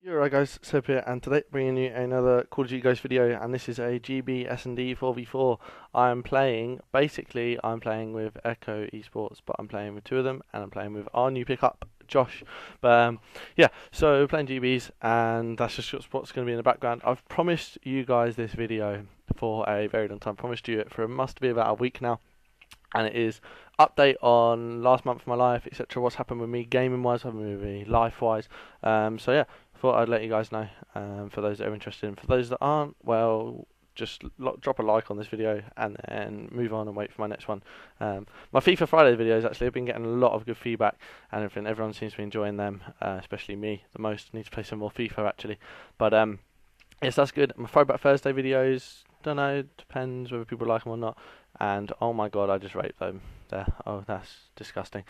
Yo, right guys, Seb here, and today bringing you another Call of Duty Ghost video, and this is a GB S&D 4v4. I'm playing with Echo Esports, but I'm playing with two of them, and I'm playing with our new pickup, Josh. Yeah, so we're playing GBs, and that's just what's going to be in the background. I've promised you guys this video for a very long time, promised you it for must be about a week now, and it is update on last month of my life, etc. What's happened with me gaming wise, what's happened with me life wise. So yeah, thought I'd let you guys know. For those that are interested, and for those that aren't, well, just drop a like on this video and then move on and wait for my next one. My FIFA Friday videos actually have been getting a lot of good feedback and everything. Everyone seems to be enjoying them, especially me the most. Need to play some more FIFA actually, but yes, that's good. My Throwback Thursday videos, don't know, depends whether people like them or not. And oh my god, I just raped them there. Oh, that's disgusting.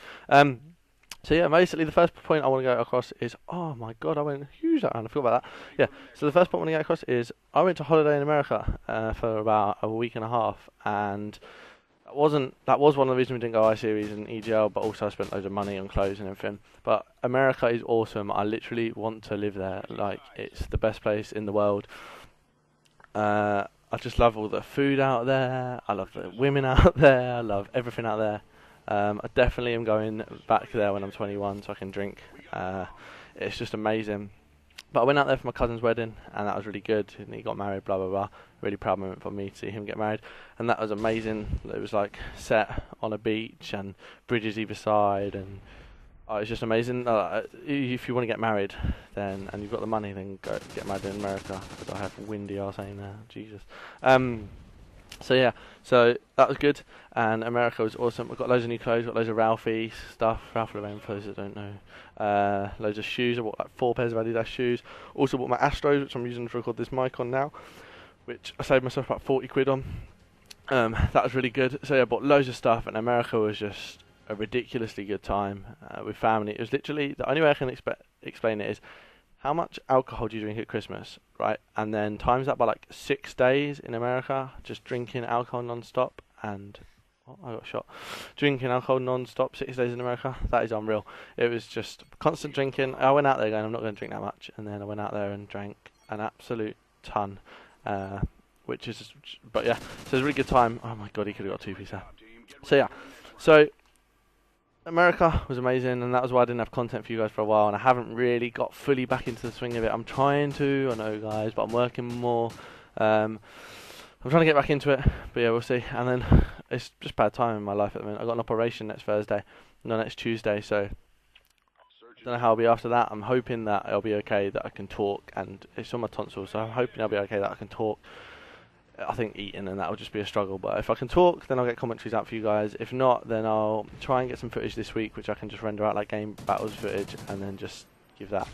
So yeah, basically the first point I want to go across is, oh my god, I went huge around. I feel about that. Yeah. So the first point I want to get across is I went to holiday in America for about a week and a half, and that was one of the reasons we didn't go I Series and EGL, but also I spent loads of money on clothes and everything. But America is awesome. I literally want to live there. Like, it's the best place in the world. I just love all the food out there. I love the women out there. I love everything out there. I definitely am going back there when I'm 21 so I can drink. It's just amazing. But I went out there for my cousin's wedding, and that was really good. And he got married, blah blah blah. Really proud moment for me to see him get married, and that was amazing. It was like set on a beach and bridges either side, and it's just amazing. If you want to get married, then and you've got the money, then go get married in America. Because I have windy arse saying there, Jesus. So yeah, so that was good, and America was awesome. I've got loads of new clothes, got loads of Ralphie stuff, Ralph Lauren for those that don't know. Loads of shoes. I bought like 4 pairs of Adidas shoes. Also bought my Astros, which I'm using to record this mic on now, which I saved myself about 40 quid on. That was really good. So yeah, I bought loads of stuff, and America was just a ridiculously good time with family. It was literally, the only way I can explain it is, how much alcohol do you drink at Christmas, right? And then times that by like 6 days in America, just drinking alcohol non-stop, and I got shot. Drinking alcohol non-stop 6 days in America, that is unreal. It was just constant drinking. I went out there going, I'm not going to drink that much, and then I went out there and drank an absolute ton, but yeah, so it was a really good time. Oh my god, he could have got 2 piece there. So yeah, so America was amazing, and that was why I didn't have content for you guys for a while, and I haven't really got fully back into the swing of it. I'm trying to, I know guys, but I'm working more. I'm trying to get back into it, but yeah, we'll see. And then it's just bad time in my life at the minute. I've got an operation next Thursday, no, next Tuesday, so I don't know how I'll be after that. I'm hoping that I'll be okay, that I can talk, and it's on my tonsils, so I'm hoping I'll be okay that I can talk. I think eating and that will just be a struggle, but if I can talk, then I'll get commentaries out for you guys. If not, then I'll try and get some footage this week, which I can just render out like game battles footage and then just give that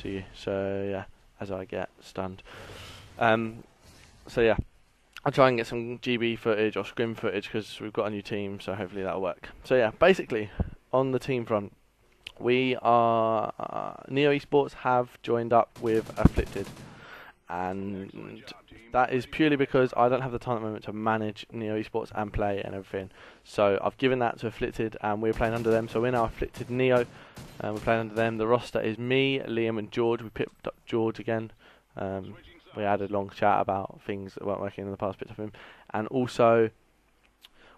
to you. So yeah, as I get stunned. So yeah, I'll try and get some GB footage or scrim footage because we've got a new team, so hopefully that'll work. So yeah, basically on the team front, we are Neo Esports have joined up with Afflicted, and that is purely because I don't have the time at the moment to manage Neo Esports and play and everything. So I've given that to Afflicted, and we're playing under them. So we're now Afflicted Neo, and we're playing under them. The roster is me, Liam, and George. We picked up George again. We had a long chat about things that weren't working in the past, picked up him, and also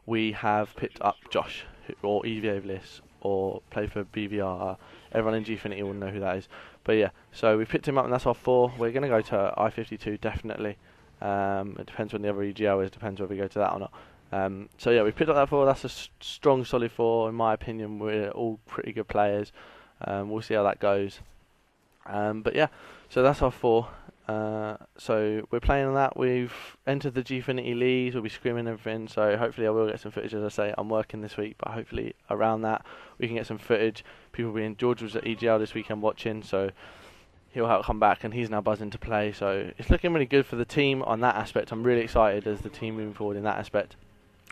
we have picked up Josh, or EGL12, or play for BVR. Everyone in Gfinity will know who that is. But yeah, so we've picked him up, and that's our 4. We're going to go to I-52 definitely. It depends when the other EGL is, depends whether we go to that or not. So yeah, we've picked up that 4. That's a strong, solid 4 in my opinion. We're all pretty good players. We'll see how that goes. But yeah, so that's our 4. So we're playing on that. We've entered the Gfinity leagues. We'll be screaming everything. So hopefully I will get some footage. As I say, I'm working this week, but hopefully around that we can get some footage. People being George was at EGL this weekend watching, so he'll have come back, and he's now buzzing to play. So it's looking really good for the team on that aspect. I'm really excited as the team moving forward in that aspect.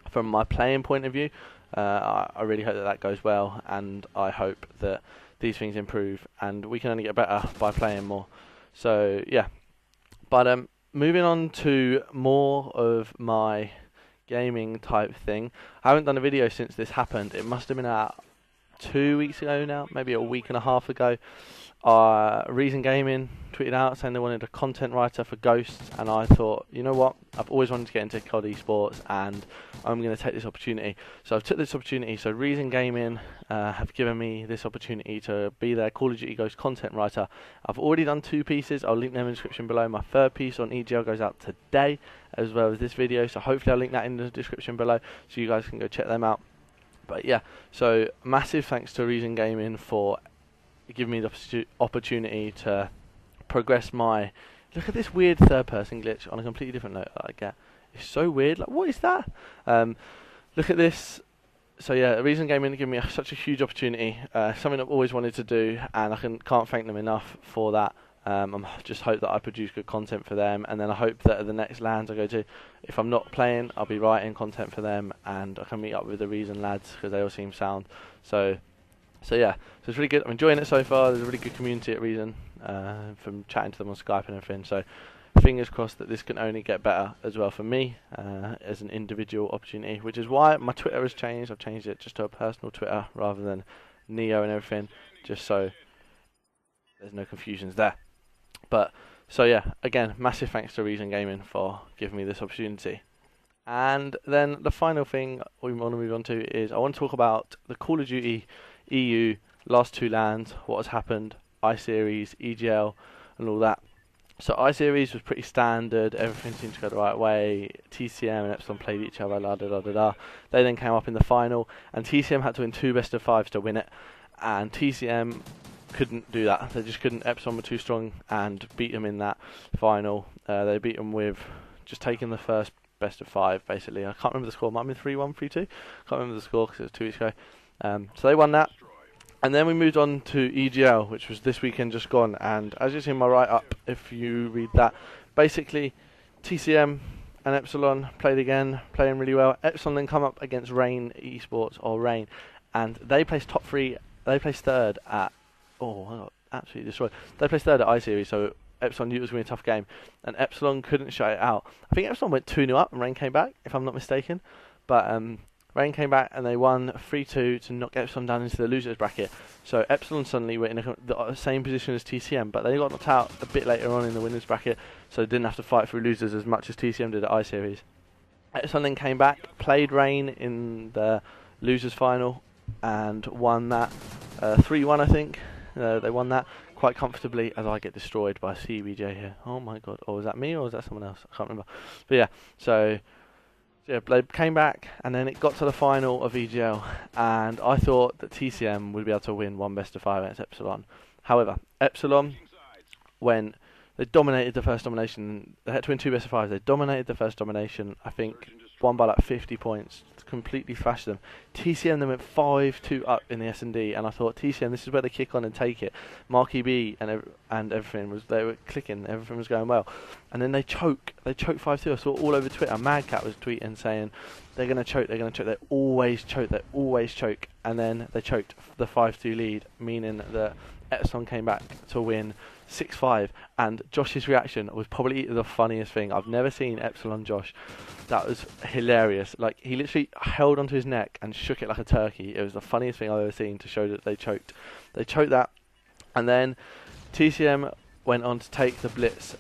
From my playing point of view, I really hope that that goes well, and I hope that these things improve, and we can only get better by playing more. So yeah, but moving on to more of my gaming type thing. I haven't done a video since this happened. It must have been out 2 weeks ago now, maybe a week and a half ago. Reason Gaming tweeted out saying they wanted a content writer for Ghosts, and I thought, you know what, I've always wanted to get into COD esports, and I'm going to take this opportunity. So I've took this opportunity. So Reason Gaming have given me this opportunity to be their Call of Duty Ghosts content writer. I've already done 2 pieces. I'll link them in the description below. My 3rd piece on EGL goes out today, as well as this video. So hopefully I'll link that in the description below, so you guys can go check them out. But yeah, so massive thanks to Reason Gaming for giving me the opportunity to progress my... Look at this weird 3rd-person glitch on a completely different note that I get. It's so weird. Like, what is that? Look at this. So yeah, Reason Gaming gave me such a huge opportunity, something I've always wanted to do, and I can't thank them enough for that. I just hope that I produce good content for them, and then I hope that at the next LANs I go to, if I'm not playing, I'll be writing content for them, and I can meet up with the Reason lads because they all seem sound. So yeah, so it's really good. I'm enjoying it so far. There's a really good community at Reason, from chatting to them on Skype and everything. So fingers crossed that this can only get better as well for me as an individual opportunity, which is why my Twitter has changed. I've changed it just to a personal Twitter rather than Neo and everything, just so there's no confusions there. But so yeah, again, massive thanks to Reason Gaming for giving me this opportunity. And then the final thing we want to move on to is I want to talk about the Call of Duty EU last 2 LANs, what has happened, I-Series, EGL and all that. So I-Series was pretty standard, everything seemed to go the right way. TCM and Epsilon played each other, la da da da da. They then came up in the final, and TCM had to win 2 best-of-5s to win it, and TCM couldn't do that. They just couldn't. Epsilon were too strong and beat them in that final. They beat them with just taking the first best-of-5, basically. I can't remember the score. It might have been 3-1, 3-2. Can't remember the score because it was 2 weeks ago. So they won that. And then we moved on to EGL, which was this weekend just gone. And as you see in my write-up, if you read that, basically TCM and Epsilon played again, playing really well. Epsilon then come up against Rain Esports, or Rain, and they placed top 3. They placed 3rd at... Oh, I got absolutely destroyed. They placed 3rd at I-Series, so Epsilon knew it was going to be a tough game. And Epsilon couldn't shut it out. I think Epsilon went 2-0 up and Rain came back, if I'm not mistaken. But Rain came back and they won 3-2 to knock Epsilon down into the losers bracket. So Epsilon suddenly were in the same position as TCM, but they got knocked out a bit later on in the winners bracket, so they didn't have to fight through losers as much as TCM did at I-Series. Epsilon then came back, played Rain in the losers final, and won that 3-1, I think. They won that quite comfortably, as I get destroyed by CBJ here. Oh my god. Or was that me or was that someone else? I can't remember. But yeah, so yeah, they came back and then it got to the final of EGL, and I thought that TCM would be able to win 1 best-of-5 against Epsilon. However, Epsilon, when they dominated the first domination, they had to win 2 best-of-5s. They dominated the first domination, I think, won by like 50 points, completely thrashed them. TCM then went 5-2 up in the S&D, and I thought, TCM, this is where they kick on and take it. Marquee B and everything was, they were clicking, everything was going well, and then they choke 5-2. I saw all over Twitter. Madcat was tweeting saying they're going to choke, they always choke, and then they choked the 5-2 lead, meaning that Epsilon came back to win 6-5, and Josh's reaction was probably the funniest thing. I've never seen Epsilon Josh. That was hilarious. Like, he literally held onto his neck and shook it like a turkey. It was the funniest thing I've ever seen to show that they choked. They choked that, and then TCM went on to take the Blitz.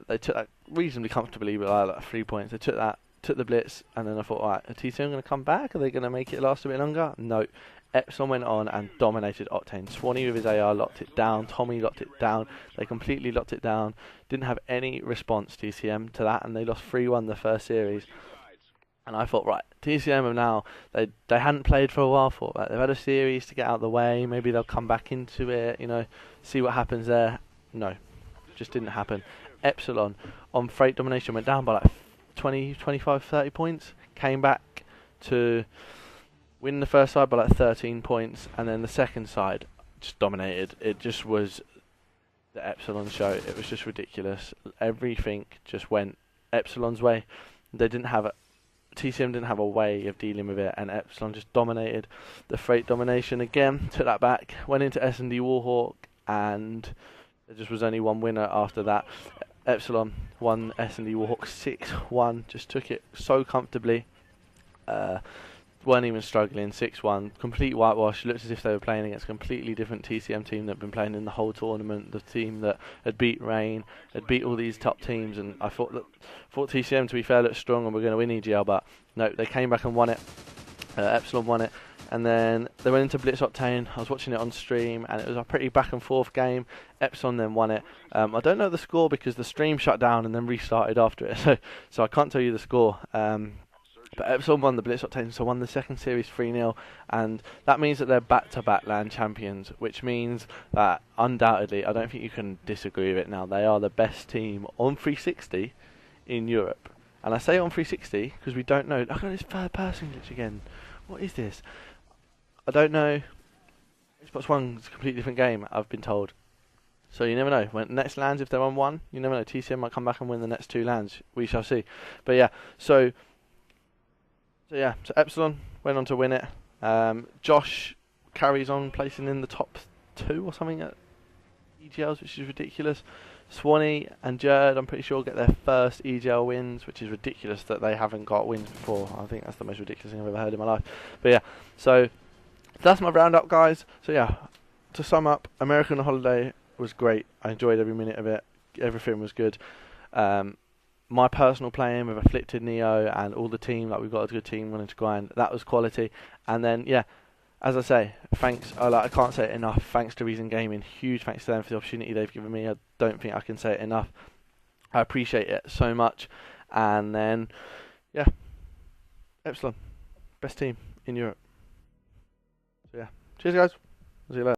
They took that reasonably comfortably, but like 3 points. They took that, took the Blitz, and then I thought, alright, are TCM going to come back? Are they going to make it last a bit longer? No. Epsilon went on and dominated Octane. Swanee with his AR locked it down. Tommy locked it down. They completely locked it down. Didn't have any response, TCM, to that, and they lost 3-1 the first series. And I thought, right, TCM have now, they hadn't played for a while. Thought, right, they've had a series to get out of the way. Maybe they'll come back into it, you know, see what happens there. No, just didn't happen. Epsilon, on freight domination, went down by like 20, 25, 30 points. Came back to win the first side by like 13 points, and then the second side just dominated. It just was the Epsilon show. It was just ridiculous. Everything just went Epsilon's way. They didn't have TCM didn't have a way of dealing with it, and Epsilon just dominated. The freight domination again, took that back, went into S&D Warhawk, and there just was only one winner after that. Epsilon won S&D Warhawk 6-1, just took it so comfortably. weren't even struggling, 6-1, complete whitewash. Looked as if they were playing against a completely different TCM team that had been playing in the whole tournament, the team that had beat Rain, had beat all these top teams, and I thought TCM, to be fair, looked strong and were going to win EGL, but no, they came back and won it. Epsilon won it, and then they went into Blitz Octane. I was watching it on stream, and it was a pretty back and forth game. Epsilon then won it. I don't know the score because the stream shut down and then restarted after it, so I can't tell you the score. But Epsilon won the Blitz Octane, so won the second series 3-0, and that means that they're back-to-back LAN champions, which means that undoubtedly, I don't think you can disagree with it now, they are the best team on 360 in Europe. And I say on 360 because we don't know. Look at this third-person glitch again. What is this? I don't know. Xbox One's a completely different game, I've been told. So you never know. When next lands, if they're on 1, you never know. TCM might come back and win the next 2 lands. We shall see. But yeah, so Epsilon went on to win it. Josh carries on placing in the top 2 or something at EGLs, which is ridiculous. Swanee and Jerd, I'm pretty sure, get their first EGL wins, which is ridiculous that they haven't got wins before. I think that's the most ridiculous thing I've ever heard in my life. But yeah, so that's my roundup, guys. So yeah, to sum up, American Holiday was great. I enjoyed every minute of it. Everything was good. My personal playing with Afflicted, Neo, and all the team, like we've got a good team wanting to grind, that was quality. And then, yeah, as I say, thanks, I can't say it enough, thanks to Reason Gaming, huge thanks to them for the opportunity they've given me. I don't think I can say it enough. I appreciate it so much. And then, yeah, Epsilon, best team in Europe. So yeah, cheers guys, see you later.